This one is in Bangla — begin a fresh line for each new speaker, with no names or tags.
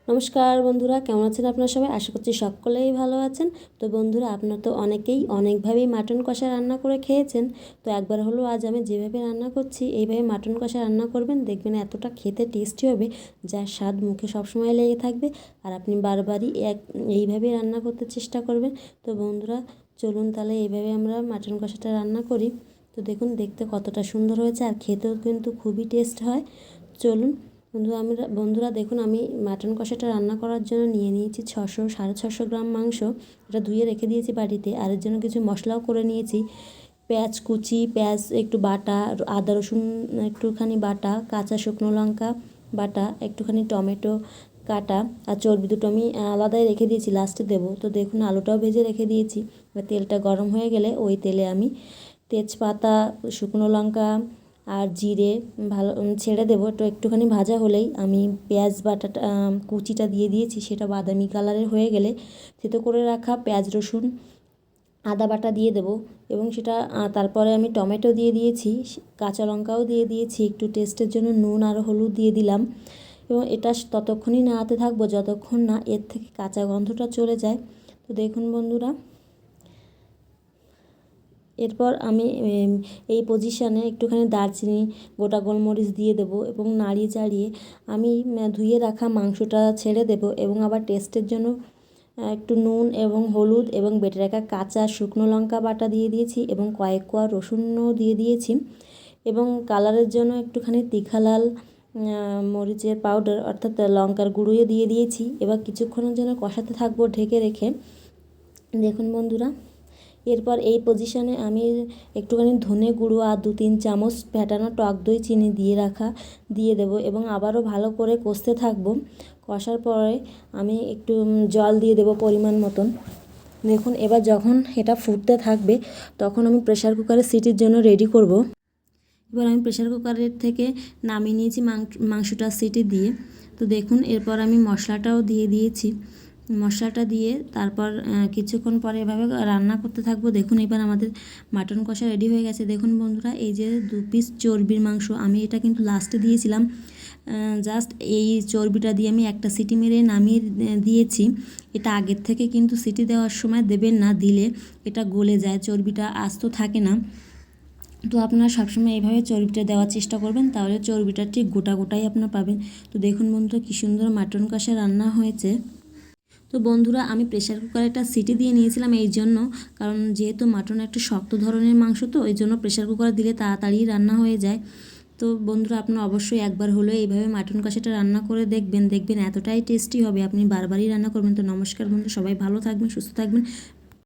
নমস্কার বন্ধুরা, কেমন আছেন আপনারা সবাই? আশা করছি সকলেই ভালো আছেন। তো বন্ধুরা, আপনারা তো অনেকেই অনেকভাবেই মাটন কষা রান্না করে খেয়েছেন। তো একবার হলো আজ আমি যেভাবে রান্না করছি এইভাবে মাটন কষা রান্না করবেন, দেখবেন এতটা খেতে টেস্টি হবে, যার স্বাদ মুখে সবসময় লেগে থাকবে। আর আপনি বারবারই এইভাবেই রান্না করতে চেষ্টা করবেন। তো বন্ধুরা, চলুন তাহলে এইভাবে আমরা মাটন কষাটা রান্না করি। তো দেখুন দেখতে কতটা সুন্দর হয়েছে, আর খেতেও কিন্তু খুবই টেস্ট হয়। চলুন বন্ধুরা দেখুন, আমি মাটন কষাটা রান্না করার জন্য নিয়ে নিয়েছি 600-650 গ্রাম মাংস। এটা ধুয়ে রেখে দিয়েছি বাটিতে। আর এর জন্য কিছু মশলাও করে নিয়েছি। পেঁয়াজ কুচি, পেঁয়াজ একটু বাটা, আদা রসুন একটুখানি বাটা, কাঁচা শুকনো লঙ্কা বাটা, একটুখানি টমেটো কাটা, আর চর্বি দুটো আমি আলাদাই রেখে দিয়েছি, লাস্টে দেবো। তো দেখুন আলুটাও ভেজে রেখে দিয়েছি। তেলটা গরম হয়ে গেলে ওই তেলে আমি তেজপাতা, শুকনো লঙ্কা আর জিরে ভালো ছেড়ে দেবো। একটুখানি ভাজা হলেই আমি পেঁয়াজ বাটাটা কুচিটা দিয়ে দিয়েছি। সেটা বাদামি কালারের হয়ে গেলে থেতো করে রাখা পেঁয়াজ রসুন আদা বাটা দিয়ে দেবো, এবং সেটা তারপরে আমি টমেটো দিয়ে দিয়েছি, কাঁচা লঙ্কাও দিয়ে দিয়েছি, একটু টেস্টের জন্য নুন আর হলুদ দিয়ে দিলাম। এবং এটা ততক্ষণই নাড়াতে থাকবো যতক্ষণ না এর থেকে কাঁচা গন্ধটা চলে যায়। তো দেখুন বন্ধুরা, এরপর আমি এই পজিশানে একটুখানি দারচিনি, গোটা গোলমরিচ দিয়ে দেবো, এবং নাড়িয়ে চাড়িয়ে আমি ধুয়ে রাখা মাংসটা ছেড়ে দেবো, এবং আবার টেস্টের জন্য একটু নুন এবং হলুদ এবং বেটে রাখা কাঁচা শুকনো লঙ্কা বাটা দিয়ে দিয়েছি, এবং কয়েক কোয়া রসুনও দিয়ে দিয়েছি, এবং কালারের জন্য একটুখানি তীখা লাল মরিচের পাউডার অর্থাৎ লঙ্কার গুঁড়োও দিয়ে দিয়েছি। এবার কিছুক্ষণের জন্য কষাতে থাকবো ঢেকে রেখে। দেখুন বন্ধুরা, এরপর এই পজিশানে আমি একটুখানি ধনে গুঁড়ো আর 2-3 চামচ ফ্যাটানো টক দই চিনি দিয়ে দেবো, এবং আবারও ভালো করে কষতে থাকবো। কষার পরে আমি একটু জল দিয়ে দেবো পরিমাণ মতন। দেখুন এবার যখন এটা ফুটতে থাকবে তখন আমি প্রেসার কুকারে সিটির জন্য রেডি করব। এবার আমি প্রেসার কুকারের থেকে নামিয়ে নিয়েছি মাংসটা সিটি দিয়ে। তো দেখুন এরপর আমি মশলাটাও দিয়ে দিয়েছি। মশলাটা দিয়ে তারপর কিছুক্ষণ পরে এভাবে রান্না করতে থাকবো। দেখুন এবার আমাদের মাটন কষা রেডি হয়ে গেছে। দেখুন বন্ধুরা, এই যে 2 পিস চর্বির মাংস, আমি এটা কিন্তু লাস্টে দিয়েছিলাম। জাস্ট এই চর্বিটা দিয়ে আমি একটা সিটি মেরে নামিয়ে দিয়েছি। এটা আগের থেকে কিন্তু সিটি দেওয়ার সময় দেবেন না, দিলে এটা গলে যায়, চর্বিটা আস্ত থাকে না। তো আপনারা সবসময় এইভাবে চর্বিটা দেওয়ার চেষ্টা করবেন, তাহলে চর্বিটা ঠিক গোটা গোটাই আপনারা পাবেন। তো দেখুন বন্ধুরা, কী সুন্দর মাটন কষা রান্না হয়েছে। তো বন্ধুরা, আমি প্রেসার কুকারে একটা সিটি দিয়ে নিয়েছিলাম এই জন্য, কারণ যেহেতু মাটন একটা শক্ত ধরনের মাংস, তো এই জন্য প্রেসার কুকারে দিলে তাড়াতাড়ি রান্না হয়ে যায়। তো বন্ধুরা, আপনারা অবশ্যই একবার হলেও এইভাবে মাটন কষাটা রান্না করে দেখবেন, দেখবেন এতটাই টেস্টি হবে, আপনি বারবারই রান্না করবেন। তো নমস্কার বন্ধু, সবাই ভালো থাকবেন, সুস্থ থাকবেন।